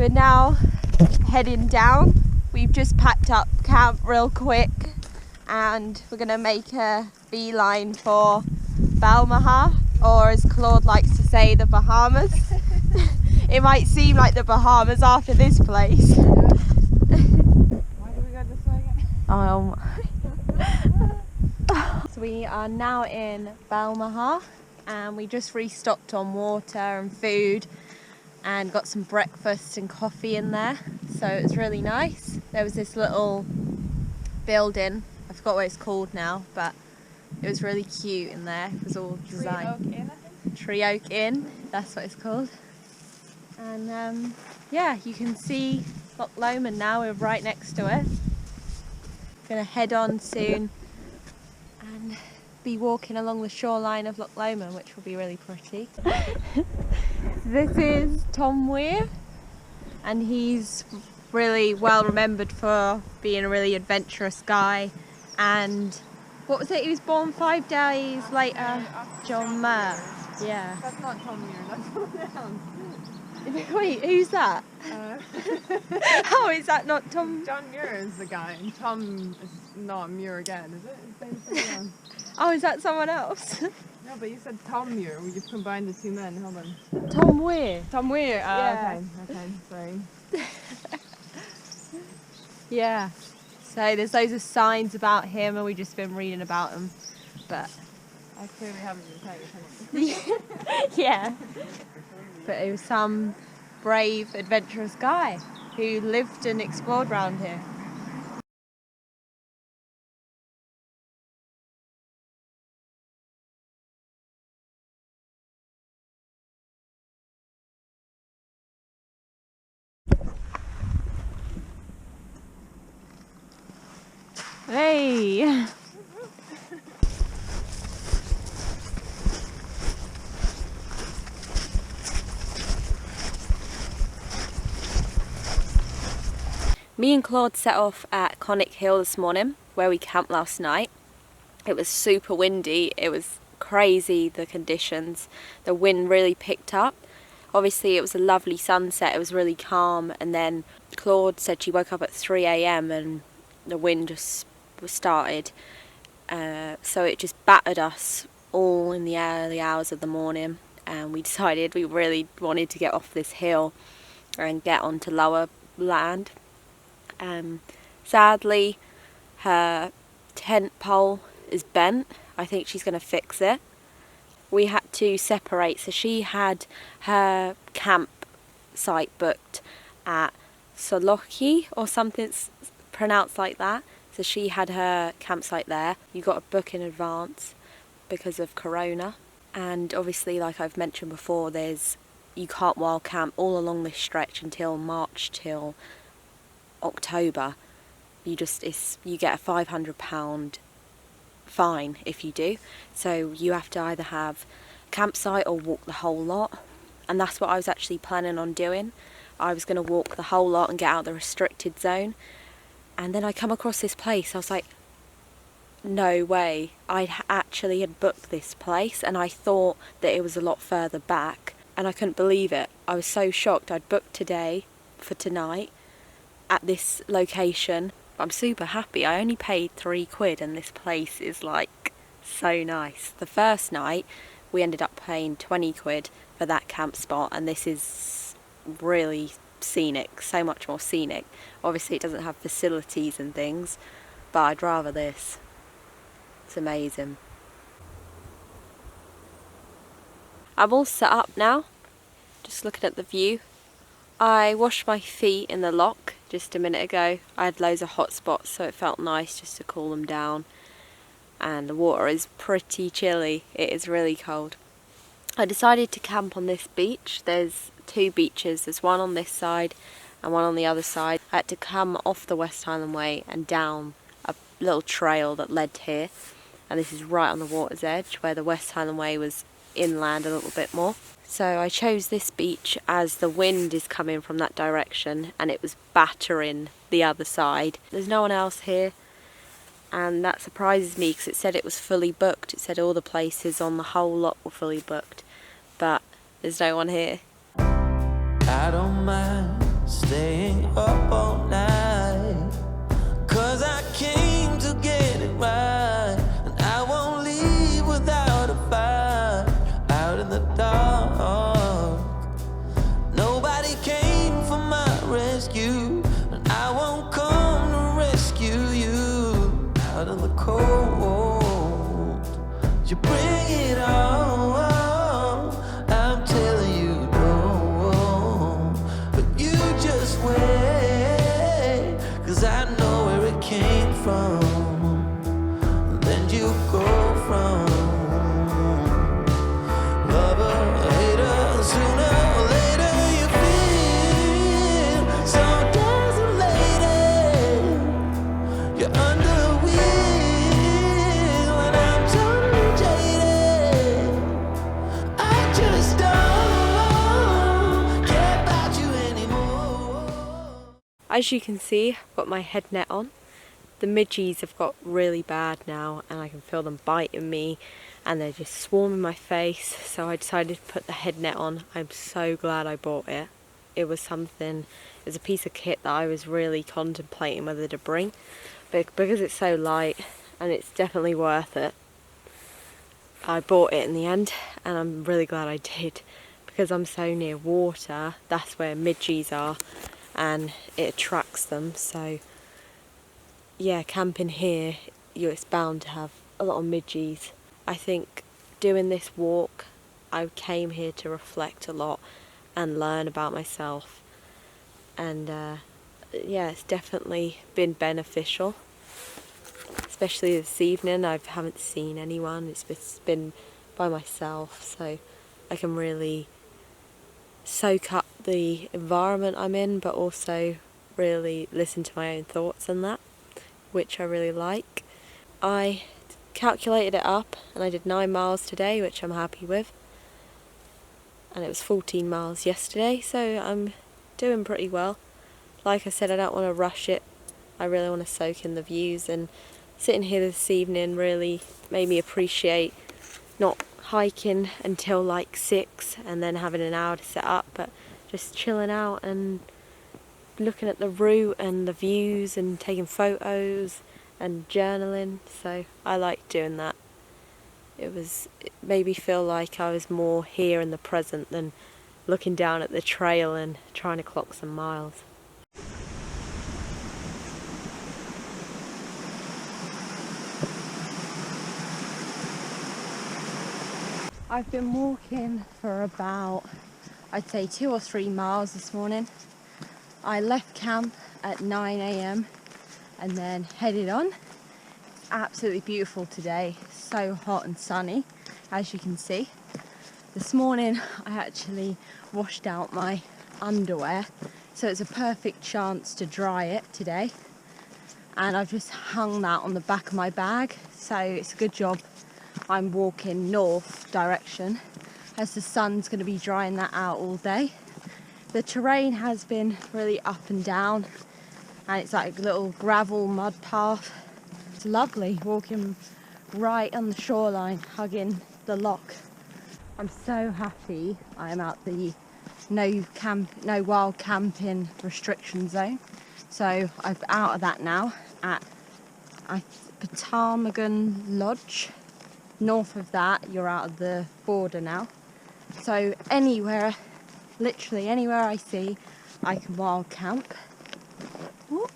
So we're now heading down. We've just packed up camp real quick and we're gonna make a beeline for Balmaha, or as Claude likes to say, the Bahamas. It might seem like the Bahamas after this place. Why do we go this way again? So we are now in Balmaha and we just restocked on water and food and got some breakfast and coffee in there, so it was really nice. There was this little building, I forgot what it's called now, but it was really cute in there. It was all designed. Tree Oak Inn, that's what it's called. And yeah, you can see Loch Lomond now, we're right next to it. Gonna head on soon and be walking along the shoreline of Loch Lomond, which will be really pretty. This is Tom Weir, and he's really well remembered for being a really adventurous guy. And what was it, he was born 5 days later? John Muir. Yeah. That's not Tom Muir, that's someone else. Wait, who's that? Oh, is that not Tom? John Muir is the guy, and Tom is not Muir again, is it? His name's something else. Oh, is that someone else? No, but you said Tom Muir. You've combined the two men. Hold on. Tom Weir. Tom Weir. Yeah. Okay, sorry. Yeah. So there's loads of signs about him, and we've just been reading about him. But I clearly haven't been paying attention. yeah. But he was some brave, adventurous guy who lived and explored around here. Hey! Me and Claude set off at Conic Hill this morning, where we camped last night. It was super windy, it was crazy, the conditions. The wind really picked up. Obviously it was a lovely sunset, it was really calm, and then Claude said she woke up at 3 AM and the wind just started. So it just battered us all in the early hours of the morning, and we decided we really wanted to get off this hill and get onto lower land. Sadly, her tent pole is bent. I think she's going to fix it. We had to separate, so she had her campsite booked at Solochi or something pronounced like that. So she had her campsite there. You got to book in advance because of Corona. And obviously, like I've mentioned before, you can't wild camp all along this stretch until March till October. You get a £500 fine if you do. So you have to either have a campsite or walk the whole lot. And that's what I was actually planning on doing. I was going to walk the whole lot and get out the restricted zone. And then I come across this place. I was like, no way. I actually had booked this place and I thought that it was a lot further back. And I couldn't believe it. I was so shocked. I'd booked today for tonight at this location. I'm super happy. I only paid £3 and this place is like so nice. The first night we ended up paying £20 for that camp spot, and this is really scenic, so much more scenic. Obviously it doesn't have facilities and things, but I'd rather this. It's amazing. I'm all set up now, just looking at the view. I washed my feet in the loch just a minute ago. I had loads of hot spots, so it felt nice just to cool them down. And the water is pretty chilly. It is really cold. I decided to camp on this beach. There's 2 beaches. There's one on this side and one on the other side. I had to come off the West Highland Way and down a little trail that led here. And this is right on the water's edge, where the West Highland Way was inland a little bit more. So I chose this beach as the wind is coming from that direction and it was battering the other side. There's no one else here, and that surprises me because it said it was fully booked. It said all the places on the whole lot were fully booked, but there's no one here. I don't mind staying up all night, 'cause I came to get it right, and I won't leave without a fight. Out in the dark, nobody came for my rescue, and I won't come to rescue you. Out in the cold, you bring it on. I'm telling you, no, but you just wait, 'cause I know where it came from, and then you go from lover, hater, sooner or later you feel so desolated. You're under wheel and I'm totally jaded. I just don't care about you anymore. As you can see, I've got my head net on. The midges have got really bad now and I can feel them biting me and they're just swarming my face, so I decided to put the head net on. I'm so glad I bought it. It was a piece of kit that I was really contemplating whether to bring, but because it's so light and it's definitely worth it, I bought it in the end, and I'm really glad I did, because I'm so near water. That's where midges are and it attracts them. So yeah, camping here, it's bound to have a lot of midges. I think doing this walk, I came here to reflect a lot and learn about myself, and yeah, it's definitely been beneficial, especially this evening. I haven't seen anyone, it's been by myself, so I can really soak up the environment I'm in, but also really listen to my own thoughts and that, which I really like. I calculated it up and I did 9 miles today, which I'm happy with, and it was 14 miles yesterday, so I'm doing pretty well. Like I said, I don't want to rush it. I really want to soak in the views, and sitting here this evening really made me appreciate not hiking until like 6 and then having an hour to set up, but just chilling out and looking at the route and the views and taking photos and journaling. So I like doing that. It made me feel like I was more here in the present than looking down at the trail and trying to clock some miles. I've been walking for about, I'd say 2 or 3 miles this morning. I left camp at 9 AM and then headed on. It's absolutely beautiful today, so hot and sunny, as you can see. This morning I actually washed out my underwear, so it's a perfect chance to dry it today. And I've just hung that on the back of my bag, so it's a good job I'm walking north direction, as the sun's going to be drying that out all day. The terrain has been really up and down, and it's like a little gravel mud path. It's lovely walking right on the shoreline, hugging the loch. I'm so happy I am out the no wild camping restriction zone. So I'm out of that now at Ptarmigan Lodge. North of that, you're out of the border now. So anywhere, literally anywhere I see, I can wild camp. Whoop.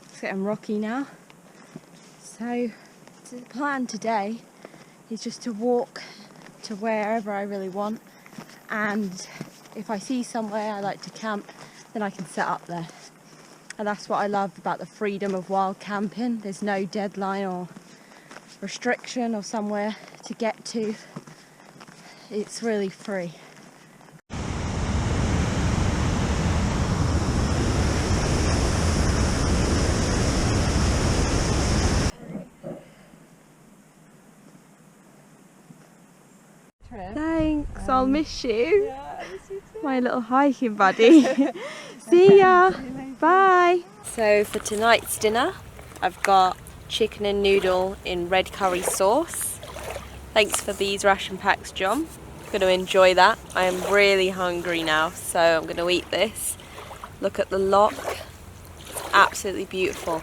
It's getting rocky now. So the plan today is just to walk to wherever I really want, and if I see somewhere I like to camp, then I can set up there. And that's what I love about the freedom of wild camping. There's no deadline or restriction or somewhere to get to. It's really free. Thanks, I'll miss you. Yeah, I miss you too. My little hiking buddy. See ya. Bye. So for tonight's dinner, I've got chicken and noodle in red curry sauce. Thanks for these ration packs, John. Going to enjoy that. I am really hungry now, so I'm going to eat this. Look at the loch. It's absolutely beautiful.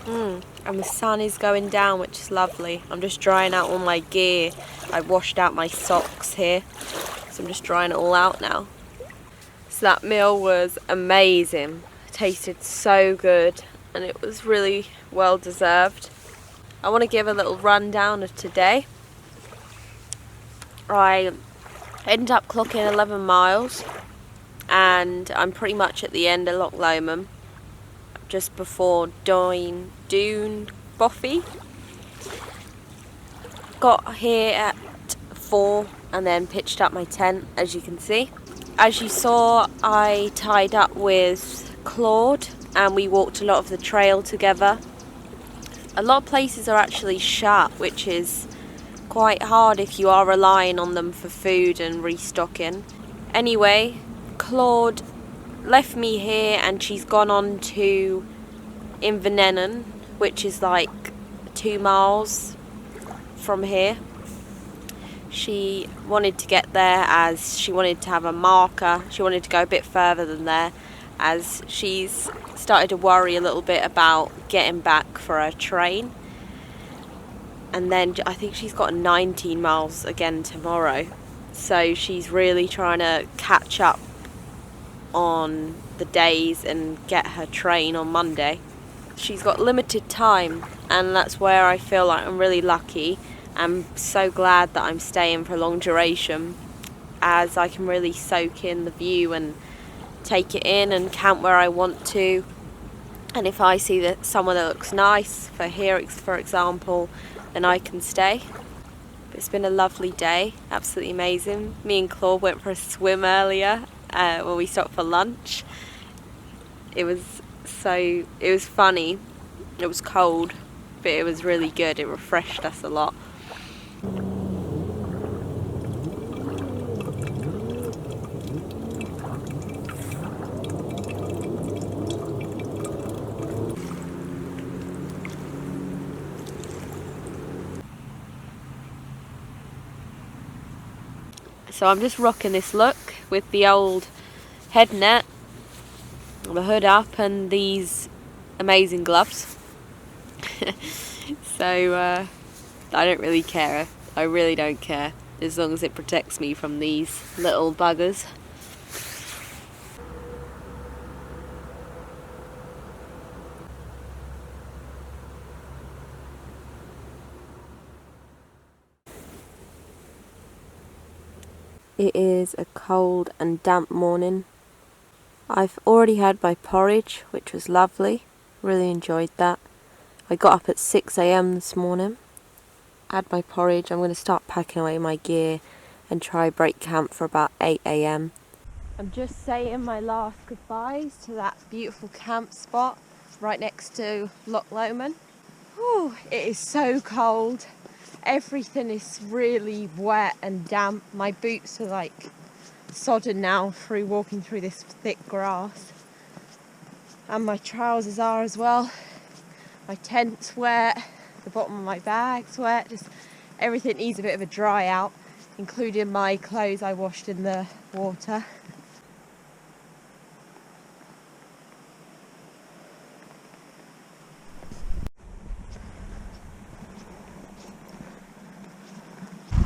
And the sun is going down, which is lovely. I'm just drying out all my gear. I washed out my socks here, so I'm just drying it all out now. So that meal was amazing. It tasted so good and it was really well deserved. I want to give a little rundown of today. I ended up clocking 11 miles and I'm pretty much at the end of Loch Lomond, just before Doon Boffy. Got here at 4 and then pitched up my tent, as you can see. As you saw, I tied up with Claude and we walked a lot of the trail together. A lot of places are actually shut, which is quite hard if you are relying on them for food and restocking. Anyway, Claude left me here and she's gone on to Inverness, which is like 2 miles from here. She wanted to get there as she wanted to have a marker. She wanted to go a bit further than there, as she's started to worry a little bit about getting back for her train. And then I think she's got 19 miles again tomorrow, so she's really trying to catch up on the days and get her train on Monday. She's got limited time, and that's where I feel like I'm really lucky. I'm so glad that I'm staying for a long duration, as I can really soak in the view and take it in and camp where I want to. And if I see that somewhere that looks nice, for here for example, then I can stay. But it's been a lovely day, absolutely amazing. Me and Claude went for a swim earlier when we stopped for lunch. It was funny. It was cold, but it was really good. It refreshed us a lot. So I'm just rocking this look with the old head net, the hood up, and these amazing gloves. So I don't really care. I really don't care, as long as it protects me from these little buggers. It is a cold and damp morning. I've already had my porridge, which was lovely. Really enjoyed that. I got up at 6 AM this morning. Had my porridge. I'm going to start packing away my gear and try break camp for about 8 AM. I'm just saying my last goodbyes to that beautiful camp spot right next to Loch Lomond. Whew, it is so cold. Everything is really wet and damp. My boots are like sodden now through walking through this thick grass. And my trousers are as well. My tent's wet, the bottom of my bag's wet. Just everything needs a bit of a dry out, including my clothes I washed in the water.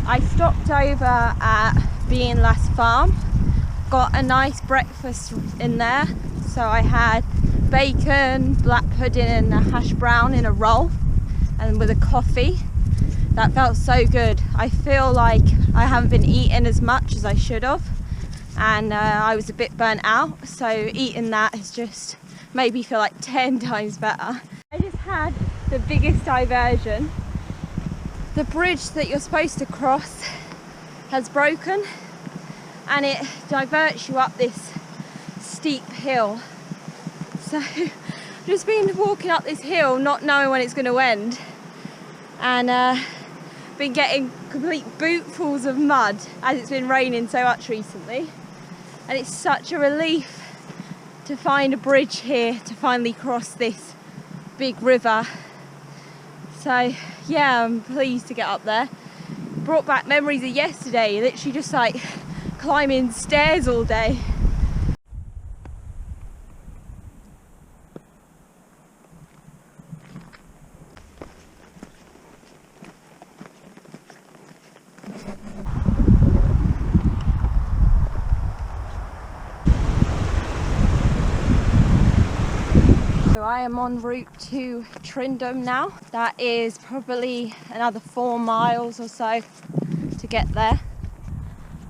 I stopped over at Being Last Farm, got a nice breakfast in there. So I had bacon, black pudding and a hash brown in a roll, and with a coffee. That felt so good. I feel like I haven't been eating as much as I should have, and I was a bit burnt out, so eating that has just made me feel like 10 times better. I just had the biggest diversion. The bridge that you're supposed to cross has broken, and it diverts you up this steep hill. So I've just been walking up this hill not knowing when it's going to end, and been getting complete bootfuls of mud as it's been raining so much recently, and it's such a relief to find a bridge here to finally cross this big river. So yeah, I'm pleased to get up there. Brought back memories of yesterday, literally just like climbing stairs all day. I am en route to Tyndrum now. That is probably another 4 miles or so to get there.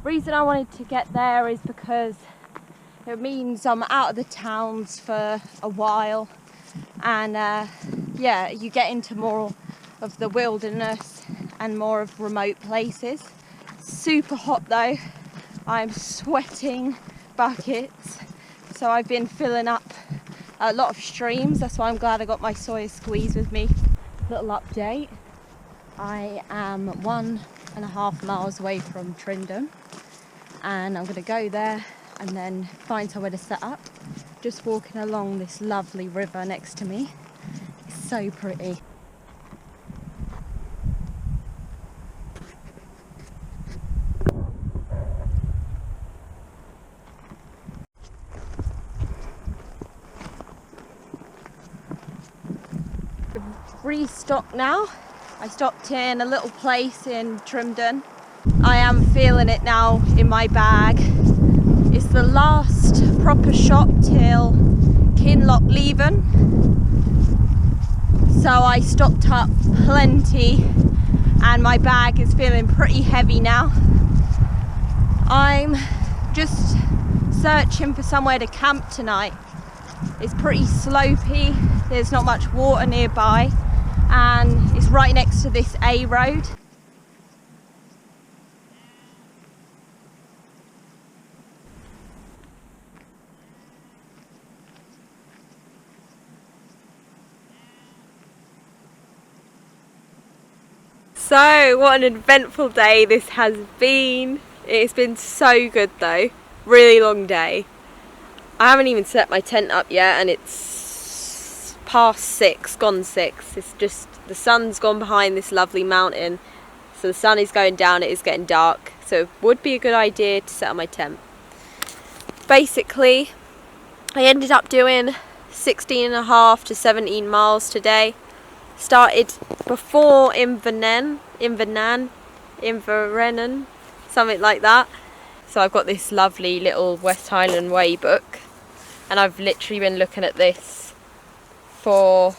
The reason I wanted to get there is because it means I'm out of the towns for a while, and yeah, you get into more of the wilderness and more of remote places. Super hot though, I'm sweating buckets, so I've been filling up a lot of streams. That's why I'm glad I got my soya squeeze with me. Little update, I am 1.5 miles away from Tyndrum, and I'm going to go there and then find somewhere to set up. Just walking along this lovely river next to me. It's so pretty. Restocked now. I stopped in a little place in Tyndrum. I am feeling it now in my bag. It's the last proper shop till Loch Lomond, so I stocked up plenty and my bag is feeling pretty heavy now. I'm just searching for somewhere to camp tonight. It's pretty slopey, there's not much water nearby, and it's right next to this A road. So, what an eventful day this has been. It's been so good though. Really long day. I haven't even set my tent up yet and it's past 6, gone 6. It's just, the sun's gone behind this lovely mountain. So the sun is going down, it is getting dark. So it would be a good idea to set up my tent. Basically, I ended up doing 16.5 to 17 miles today. Started before Invernan, something like that. So I've got this lovely little West Highland Way book, and I've literally been looking at this for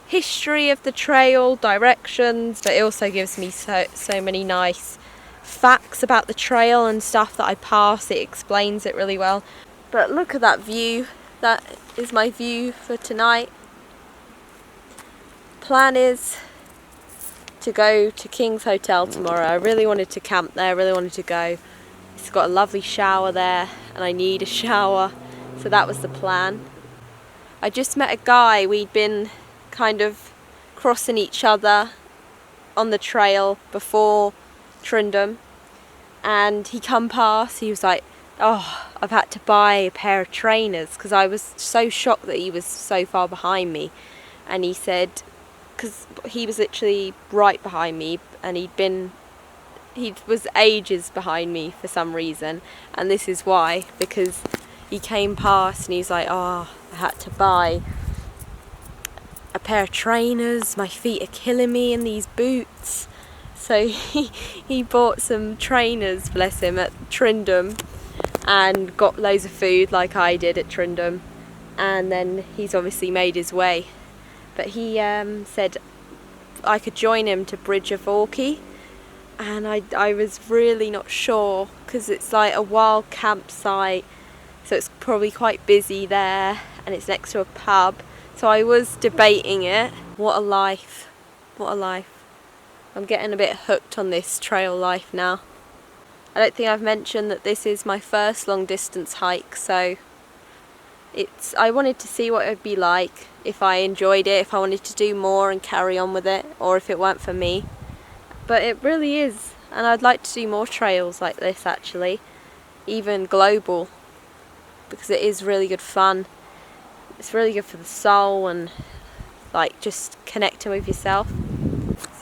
history of the trail, directions, but it also gives me so many nice facts about the trail and stuff that I pass. It explains it really well. But look at that view. That is my view for tonight. Plan is to go to King's Hotel tomorrow. I really wanted to camp there, really wanted to go. It's got a lovely shower there and I need a shower, so that was the plan. I just met a guy, we'd been kind of crossing each other on the trail before Tyndrum, and he come past, he was like, oh, I've had to buy a pair of trainers, because I was so shocked that he was so far behind me. And he said, because he was literally right behind me, and he was ages behind me for some reason, and this is why, because he came past and he's like, oh, I had to buy a pair of trainers, my feet are killing me in these boots. So he bought some trainers, bless him, at Tyndrum, and got loads of food like I did at Tyndrum, and then he's obviously made his way. But he said I could join him to Bridge of Orkney, and I was really not sure, because it's like a wild campsite, so it's probably quite busy there, and it's next to a pub, so I was debating it. What a life, what a life. I'm getting a bit hooked on this trail life now. I don't think I've mentioned that this is my first long distance hike, so I wanted to see what it would be like, if I enjoyed it, if I wanted to do more and carry on with it, or if it weren't for me. But it really is, and I'd like to do more trails like this actually, even global, because it is really good fun. It's really good for the soul and like just connecting with yourself.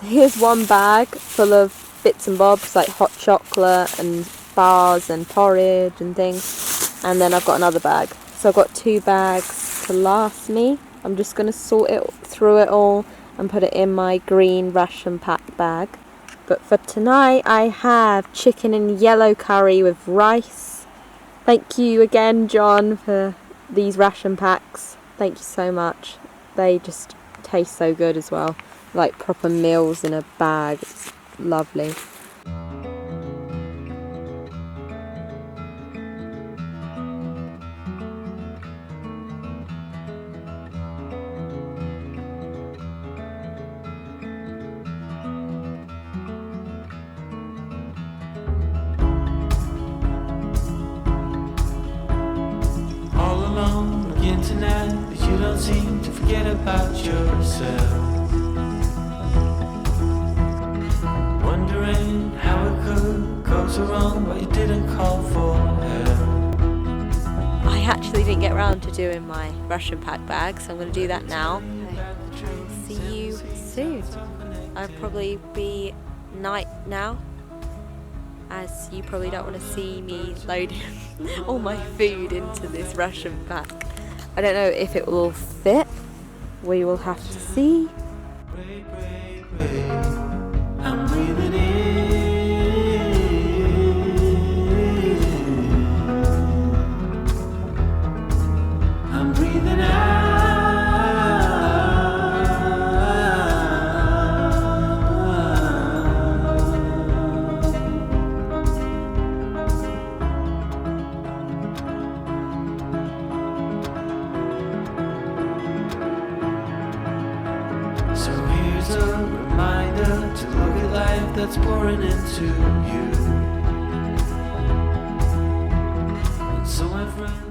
So here's one bag full of bits and bobs like hot chocolate and bars and porridge and things, and then I've got another bag. So I've got 2 bags to last me. I'm just going to sort it through it all and put it in my green ration pack bag. But for tonight I have chicken and yellow curry with rice. Thank you again, John, for these ration packs. Thank you so much. they just taste so good as well. Like proper meals in a bag. It's lovely. All alone again tonight, but you don't seem to forget about yourself. Wondering how it could go so wrong, but you didn't call for help. I actually didn't get around to doing my Russian pack bag, so I'm going to do that now. And see you soon. I'll probably be night now, as you probably don't want to see me loading all my food into this Russian pack. I don't know if it will fit. We will have to see. I'm breathing in. I'm breathing out. So here's a reminder to look at life that's pouring into you. And so my friend